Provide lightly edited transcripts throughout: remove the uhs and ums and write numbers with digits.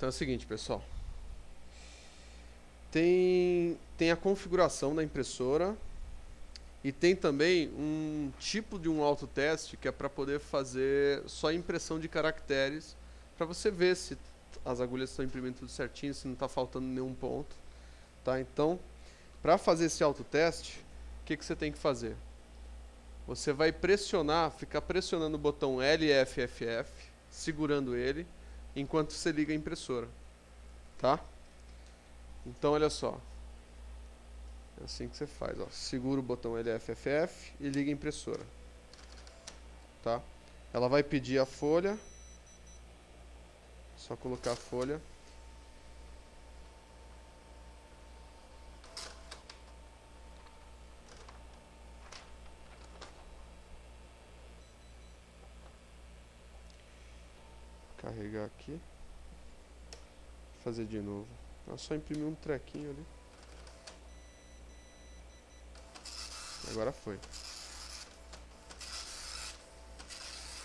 Então é o seguinte, pessoal. Tem a configuração da impressora e tem também um tipo de um autoteste que é para poder fazer só impressão de caracteres para você ver se as agulhas estão imprimindo tudo certinho, se não está faltando nenhum ponto, tá? Então, para fazer esse autoteste, o que você tem que fazer? Você vai pressionar, ficar pressionando o botão LFFF, segurando ele, enquanto você liga a impressora, tá? Então, olha só. É assim que você faz, ó. Segura o botão LFFF e liga a impressora, tá? Ela vai pedir a folha. Só colocar a folha. Carregar aqui. Fazer de novo. É só imprimir um trequinho ali. Agora foi.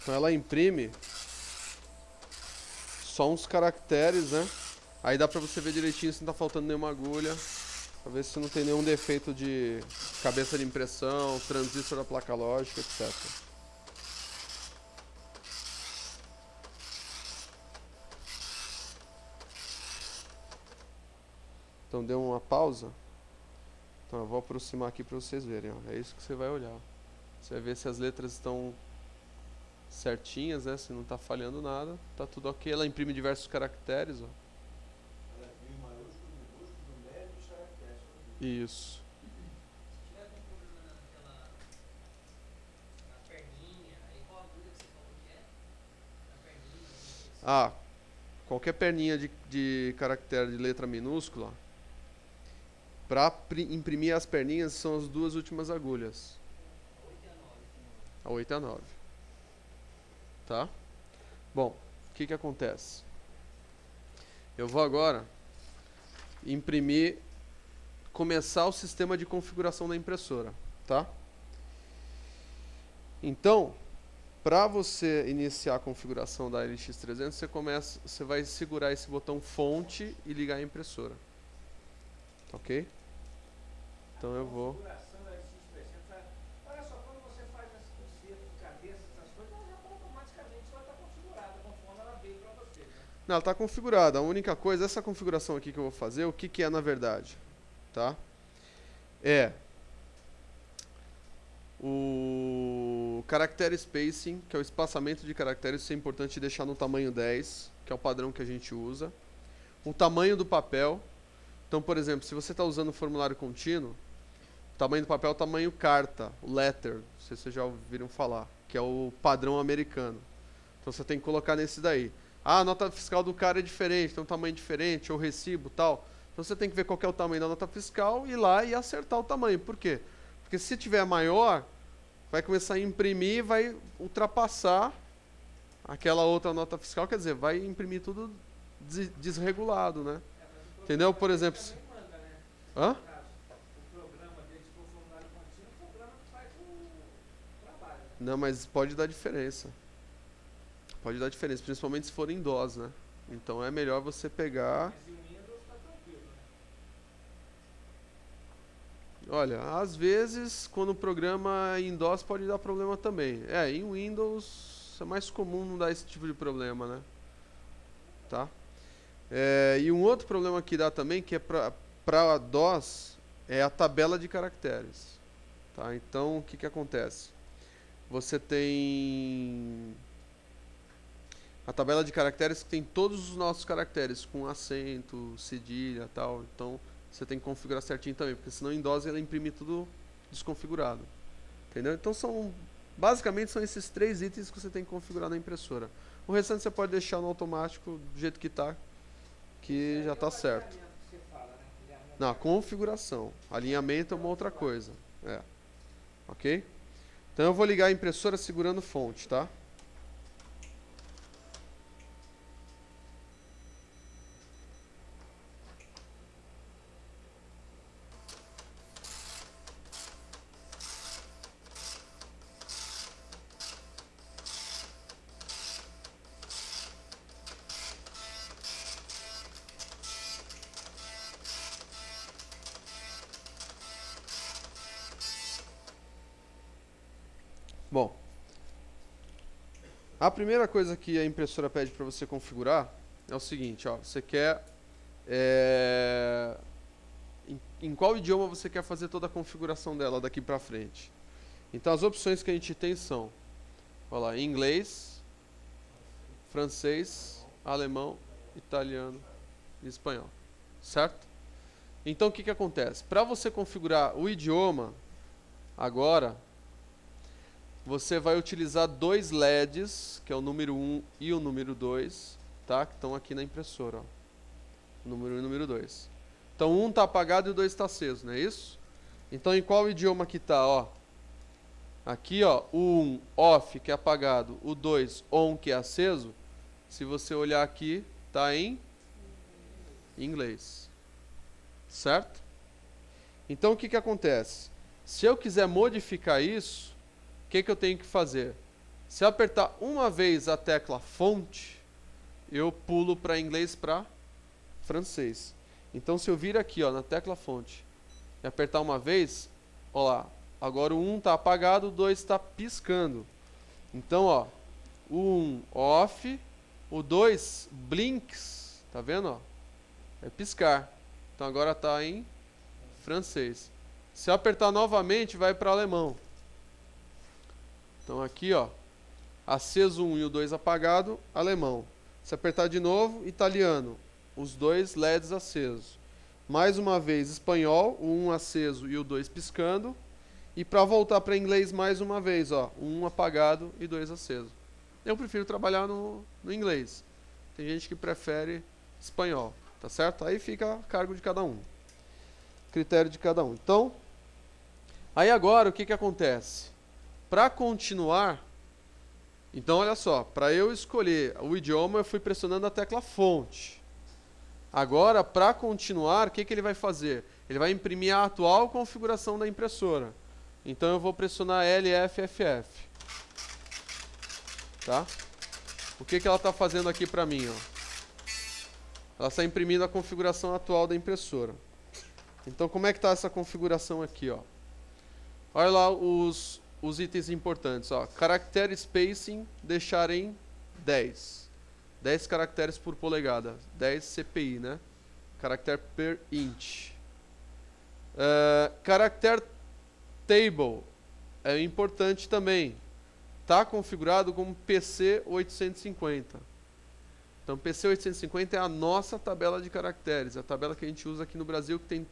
Então ela imprime só uns caracteres, né? Aí dá pra você ver direitinho se não tá faltando nenhuma agulha. Pra ver se não tem nenhum defeito de cabeça de impressão, transistor da placa lógica, etc. Então deu uma pausa. Então eu vou aproximar aqui para vocês verem, ó. É isso que você vai olhar. Você vai ver se as letras estão certinhas, né? Se não está falhando nada, tá tudo ok. Ela imprime diversos caracteres, ó. Ela imprime maiúsculo, minúsculo, médio e caracteres. Isso. Se tiver algum problema na perninha, aí qual agulha que você falou que é? Na perninha, Ah, qualquer perninha de caractere de letra minúscula, para imprimir as perninhas são as duas últimas agulhas. A 8 e a 9. Tá? Bom, o que acontece? Eu vou agora imprimir, começar o sistema de configuração da impressora, tá? Então, para você iniciar a configuração da LX300, você vai segurar esse botão fonte e ligar a impressora. Ok? Então eu vou... Configuração da LX300. Olha só, quando você faz esse conserto de cabeça, essas coisas, ela já automaticamente vai estar configurada conforme ela veio para você, né? Não, ela está configurada. A única coisa, essa configuração aqui que eu vou fazer, o que é na verdade? Tá? É o caractere spacing, que é o espaçamento de caracteres, isso é importante deixar no tamanho 10, que é o padrão que a gente usa. O tamanho do papel. Então, por exemplo, se você está usando o formulário contínuo, o tamanho do papel é o tamanho carta, o letter, não sei se vocês já ouviram falar, que é o padrão americano. Então você tem que colocar nesse daí. Ah, a nota fiscal do cara é diferente, tem um tamanho diferente, ou recibo, tal. Então você tem que ver qual que é o tamanho da nota fiscal, ir lá e acertar o tamanho. Por quê? Porque se tiver maior, vai começar a imprimir e vai ultrapassar aquela outra nota fiscal, quer dizer, vai imprimir tudo desregulado, né? Entendeu? Por exemplo... Manda, né? Hã? O programa dele, se for formulário contínuo, é o programa que faz o trabalho. Né? Não, mas pode dar diferença. Pode dar diferença, principalmente se for em DOS, né? Então é melhor você pegar... Mas em Windows está tranquilo, né? Olha, às vezes, quando o programa é em DOS pode dar problema também. É, em Windows é mais comum não dar esse tipo de problema, né? Tá? E um outro problema que dá também, que é para DOS, é a tabela de caracteres. Tá? Então, o que acontece? Você tem a tabela de caracteres que tem todos os nossos caracteres, com acento, cedilha e tal. Então, você tem que configurar certinho também, porque senão em DOS ela imprime tudo desconfigurado. Entendeu? Então, basicamente são esses 3 itens que você tem que configurar na impressora. O restante você pode deixar no automático do jeito que está, que já está certo. Que você fala, né? Não, configuração. Alinhamento é uma outra coisa. Ok? Então eu vou ligar a impressora segurando fonte, tá? Bom, a primeira coisa que a impressora pede para você configurar é o seguinte, ó, você quer em qual idioma você quer fazer toda a configuração dela daqui para frente. Então as opções que a gente tem são, olha lá, inglês, francês, alemão, italiano e espanhol, certo? Então o que acontece? Para você configurar o idioma agora, você vai utilizar dois LEDs, que é o número 1 e o número 2, tá? Que estão aqui na impressora, ó. Número 1 e número 2. Então um está apagado e o 2 está aceso, não é isso? Então em qual idioma que está, ó? Aqui, ó, o 1 off, que é apagado, o 2 on, que é aceso. Se você olhar aqui, está em inglês. Certo? Então o que acontece? Se eu quiser modificar isso, o que eu tenho que fazer? Se eu apertar uma vez a tecla fonte, eu pulo para inglês para francês. Então se eu vir aqui, ó, na tecla fonte e apertar uma vez, ó lá, agora o 1 está apagado, o 2 está piscando. Então, ó, o 1 off, o 2 blinks, tá vendo, ó? É piscar. Então agora está em francês. Se eu apertar novamente, vai para alemão. Então aqui, ó, aceso 1 e o 2 apagado, alemão. Se apertar de novo, italiano, os dois LEDs acesos. Mais uma vez, espanhol, o 1 aceso e o 2 piscando. E para voltar para inglês mais uma vez, ó, 1 apagado e 2 aceso. Eu prefiro trabalhar no inglês. Tem gente que prefere espanhol, tá certo? Aí fica a cargo de cada um. Critério de cada um. Então, aí agora o que acontece? Para continuar, então olha só, para eu escolher o idioma eu fui pressionando a tecla fonte. Agora, para continuar, o que ele vai fazer? Ele vai imprimir a atual configuração da impressora. Então eu vou pressionar LFFF. Tá? O que ela está fazendo aqui para mim? Ó? Ela está imprimindo a configuração atual da impressora. Então como é que está essa configuração aqui? Ó? Olha lá os itens importantes. Ó. Caractere spacing deixar em 10. 10 caracteres por polegada. 10 CPI, né? Caractere per inch. Caractere table é importante também. Está configurado como PC 850. Então PC 850 é a nossa tabela de caracteres, a tabela que a gente usa aqui no Brasil, que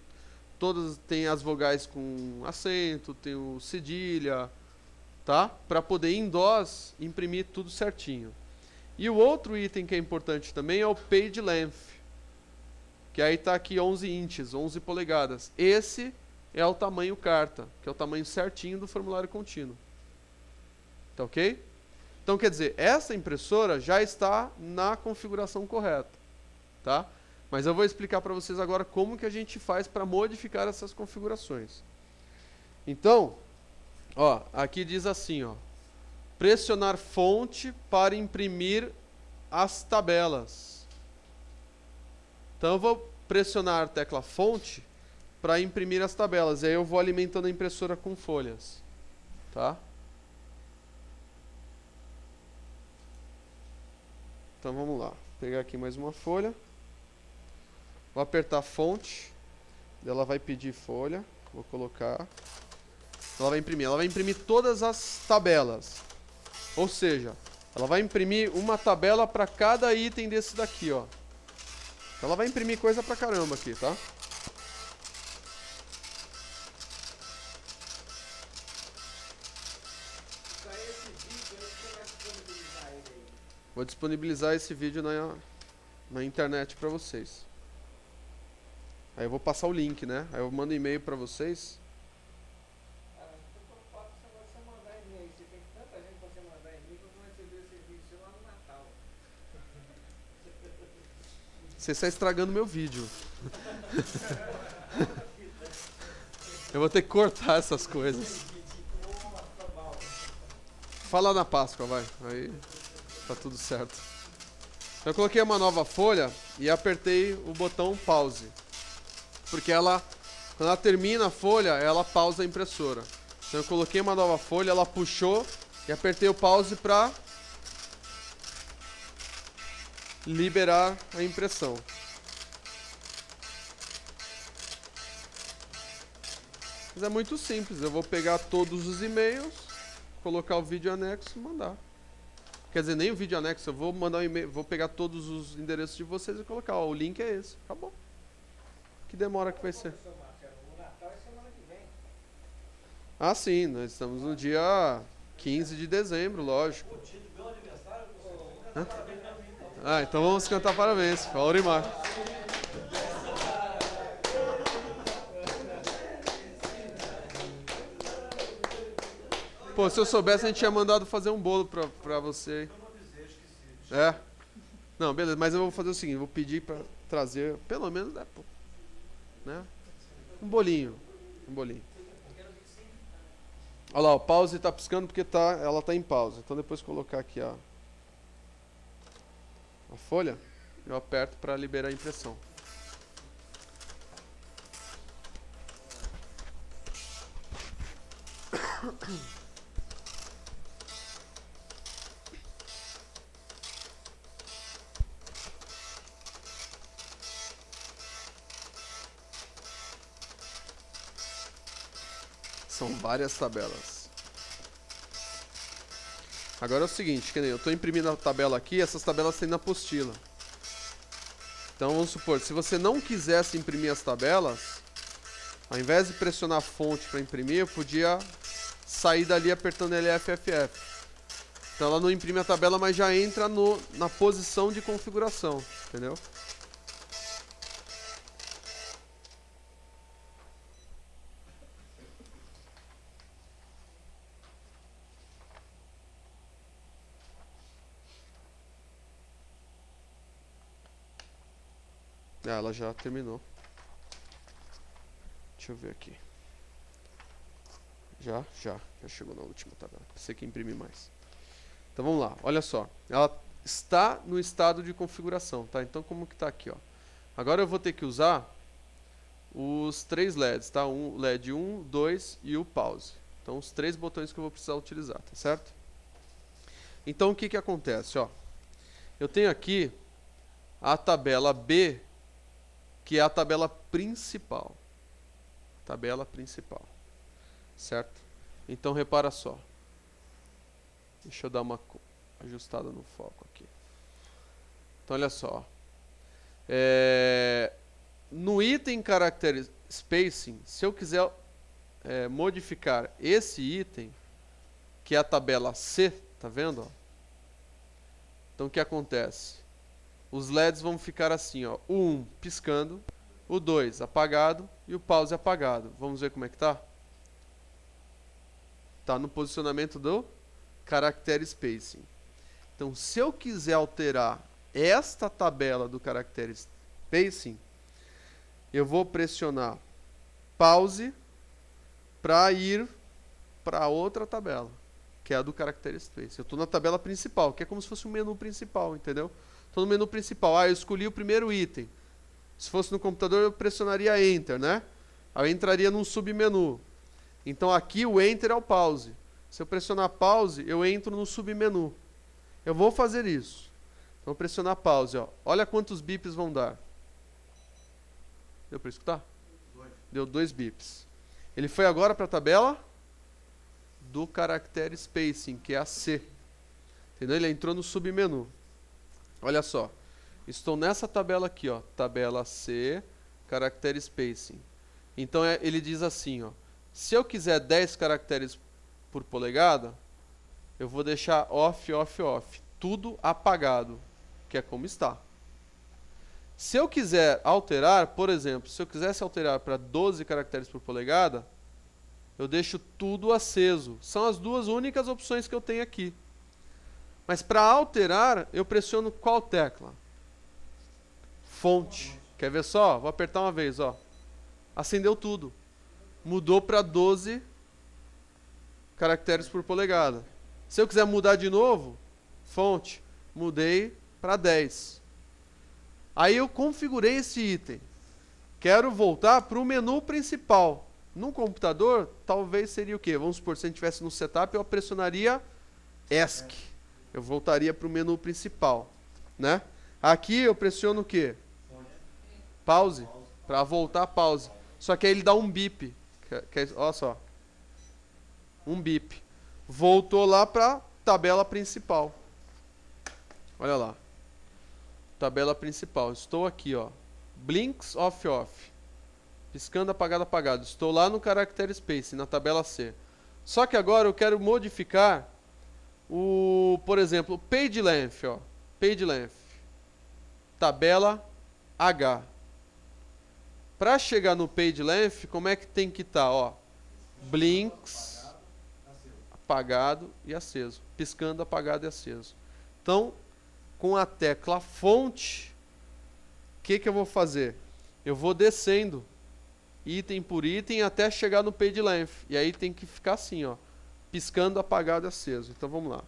tem as vogais com acento, tem o cedilha, tá? Para poder em DOS imprimir tudo certinho. E o outro item que é importante também é o page length, que aí está aqui 11 inches, 11 polegadas. Esse é o tamanho carta, que é o tamanho certinho do formulário contínuo. Tá ok? Então, quer dizer, essa impressora já está na configuração correta. Tá? Mas eu vou explicar para vocês agora como que a gente faz para modificar essas configurações. Então, ó, aqui diz assim, ó, pressionar fonte para imprimir as tabelas. Então eu vou pressionar a tecla fonte para imprimir as tabelas. E aí eu vou alimentando a impressora com folhas. Tá? Então vamos lá. Vou pegar aqui mais uma folha. Vou apertar fonte. Ela vai pedir folha. Vou colocar. Ela vai imprimir todas as tabelas. Ou seja, ela vai imprimir uma tabela para cada item desse daqui, ó. Então ela vai imprimir coisa pra caramba aqui, tá? Vou disponibilizar esse vídeo na internet para vocês. Aí eu vou passar o link, né? Aí eu mando um e-mail para vocês. Você está estragando meu vídeo. Eu vou ter que cortar essas coisas. Fala na Páscoa, vai. Aí tá tudo certo. Eu coloquei uma nova folha e apertei o botão pause. Porque quando ela termina a folha, ela pausa a impressora. Então eu coloquei uma nova folha, ela puxou E apertei o pause para liberar a impressão. Mas é muito simples, eu vou pegar todos os e-mails, colocar o vídeo anexo e mandar. Quer dizer, nem o vídeo anexo, eu vou mandar um e-mail, vou pegar todos os endereços de vocês e colocar, ó, o link é esse, acabou. Que demora que vai ser? O Natal é semana que vem. Ah, sim, nós estamos no dia 15 de dezembro, lógico. Hã? Ah, então vamos cantar parabéns, para Aurimar. Pô, se eu soubesse, a gente tinha mandado fazer um bolo pra você. É? Não, beleza, mas eu vou fazer o seguinte, vou pedir pra trazer, pelo menos, né? Um bolinho. Um bolinho. Olha lá, o pause tá piscando porque ela tá em pausa. Então depois colocar aqui a folha, eu aperto pra liberar a impressão. São várias tabelas. Agora é o seguinte, que nem eu estou imprimindo a tabela aqui, essas tabelas tem na apostila. Então vamos supor, se você não quisesse imprimir as tabelas, ao invés de pressionar a fonte para imprimir, eu podia sair dali apertando LFFF. Então ela não imprime a tabela, mas já entra na posição de configuração, entendeu? Ah, ela já terminou. Deixa eu ver aqui. Já chegou na última tabela. Pensei que imprime mais. Então vamos lá, olha só. Ela está no estado de configuração, tá? Então como que tá aqui, ó. Agora eu vou ter que usar os 3 LEDs, tá? O LED 1, 2 e o pause. Então os 3 botões que eu vou precisar utilizar, tá certo? Então o que que acontece, ó? Eu tenho aqui a tabela B, que é a tabela principal. Tabela principal. Certo? Então repara só. Deixa eu dar uma ajustada no foco aqui. Então olha só. No item Character Spacing, se eu quiser modificar esse item, que é a tabela C, tá vendo? Ó? Então o que acontece? Os LEDs vão ficar assim, ó, o 1 piscando, o 2 apagado e o pause apagado. Vamos ver como é que tá? Tá no posicionamento do Character Spacing. Então, se eu quiser alterar esta tabela do Character Spacing, eu vou pressionar pause para ir para outra tabela, que é a do Character Spacing. Eu estou na tabela principal, que é como se fosse um menu principal, entendeu? Estou no menu principal. Ah, eu escolhi o primeiro item. Se fosse no computador, eu pressionaria Enter, né? Aí eu entraria num submenu. Então aqui o Enter é o pause. Se eu pressionar pause, eu entro no submenu. Eu vou fazer isso. Então vou pressionar pause, ó. Olha quantos bips vão dar. Deu para escutar? Deu 2 bips. Ele foi agora para a tabela do Character Spacing, que é a C. Entendeu? Ele entrou no submenu. Olha só. Estou nessa tabela aqui, ó. Tabela C, Character Spacing. Então ele diz assim, ó. Se eu quiser 10 caracteres por polegada, eu vou deixar off, off, off. Tudo apagado, que é como está. Se eu quiser alterar, por exemplo, se eu quisesse alterar para 12 caracteres por polegada, eu deixo tudo aceso. São as duas únicas opções que eu tenho aqui. Mas para alterar, eu pressiono qual tecla? Fonte. Quer ver só? Vou apertar uma vez, ó. Acendeu tudo. Mudou para 12 caracteres por polegada. Se eu quiser mudar de novo, fonte, mudei para 10. Aí eu configurei esse item. Quero voltar para o menu principal. Num computador, talvez seria o quê? Vamos supor, se a gente estivesse no setup, eu pressionaria ESC. Eu voltaria para o menu principal, né? Aqui eu pressiono o quê? Pause. Para voltar, pause. Só que aí ele dá um bip. Olha só. Um bip. Voltou lá para tabela principal. Olha lá. Tabela principal. Estou aqui, ó. Blinks off off. Piscando, apagado, apagado. Estou lá no Character Space, na tabela C. Só que agora eu quero modificar o, por exemplo, page length, ó. Page length. Tabela H. Para chegar no page length, como é que tem que estar, ó? Blinks, apagado e aceso. Piscando, apagado e aceso. Então, com a tecla fonte, o que eu vou fazer? Eu vou descendo item por item até chegar no page length. E aí tem que ficar assim, ó. Piscando, apagado e aceso. Então vamos lá.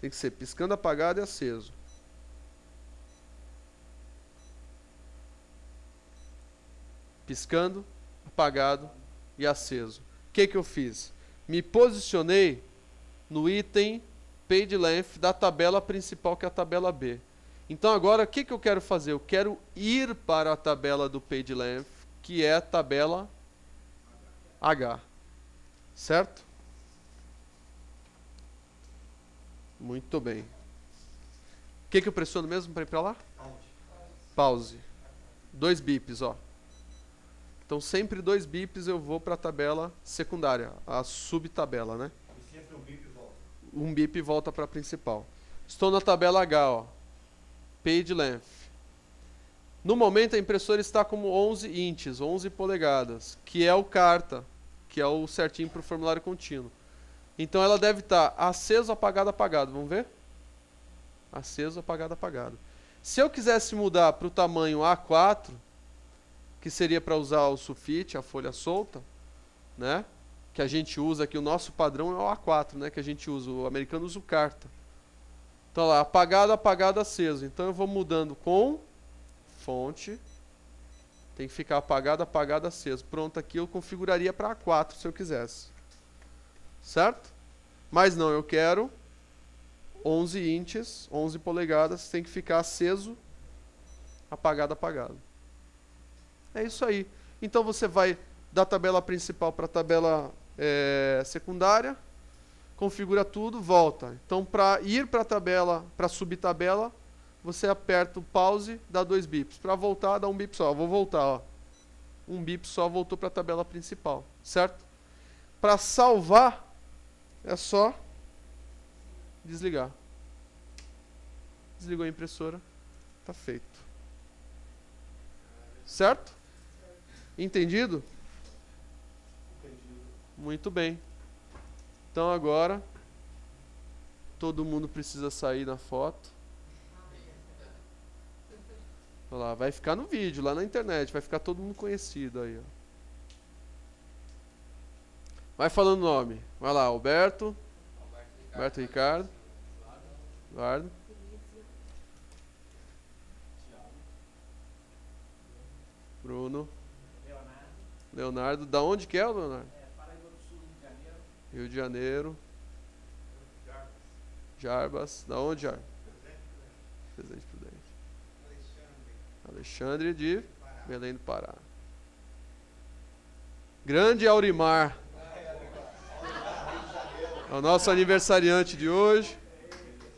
Tem que ser piscando, apagado e aceso. Piscando, apagado e aceso. O que eu fiz? Me posicionei no item page length da tabela principal, que é a tabela B. Então agora o que eu quero fazer? Eu quero ir para a tabela do page length, que é a tabela H. Certo? Muito bem. O que eu pressiono mesmo para ir para lá? Pause. 2 bips, ó. Então sempre 2 bips eu vou para a tabela secundária, a subtabela, né? E sempre um bip volta. Um bip volta para a principal. Estou na tabela H, ó. Page length. No momento a impressora está como 11 inches, 11 polegadas, que é o carta, que é o certinho para o formulário contínuo. Então ela deve estar aceso, apagado, apagado. Vamos ver? Aceso, apagado, apagado. Se eu quisesse mudar para o tamanho A4, que seria para usar o sulfite, a folha solta, né? Que a gente usa aqui, o nosso padrão é o A4, né? Que a gente usa, o americano usa o carta. Então lá, apagado, apagado, aceso. Então eu vou mudando com fonte. Tem que ficar apagado, apagado, aceso. Pronto, aqui eu configuraria para A4 se eu quisesse. Certo? Mas não, eu quero 11 inches, 11 polegadas, tem que ficar aceso, apagado, apagado. É isso aí. Então você vai da tabela principal para a tabela secundária, configura tudo, volta. Então para ir para a tabela, para subtabela, você aperta o pause, dá 2 bips. Para voltar, dá um bip só. Eu vou voltar, ó. Um bip só, voltou para a tabela principal, certo? Para salvar, é só desligar. Desligou a impressora, tá feito. Certo? Entendido? Entendido. Muito bem. Então agora todo mundo precisa sair na foto. Olha lá, vai ficar no vídeo, lá na internet, vai ficar todo mundo conhecido aí, ó. Vai falando o nome. Vai lá, Alberto. Alberto Ricardo. Eduardo. Bruno. Leonardo. Da onde que é o Leonardo? Paraíba do Sul, Rio de Janeiro. Rio de Janeiro. Jarbas. Da onde, Jarbas? Presidente Prudente. Alexandre de Belém do Pará. Grande Aurimar. É o nosso aniversariante de hoje.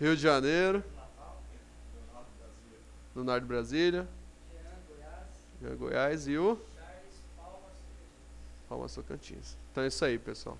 Rio de Janeiro. Leonardo Brasília. Jean Goiás e o Palmas Tocantins. Então é isso aí, pessoal.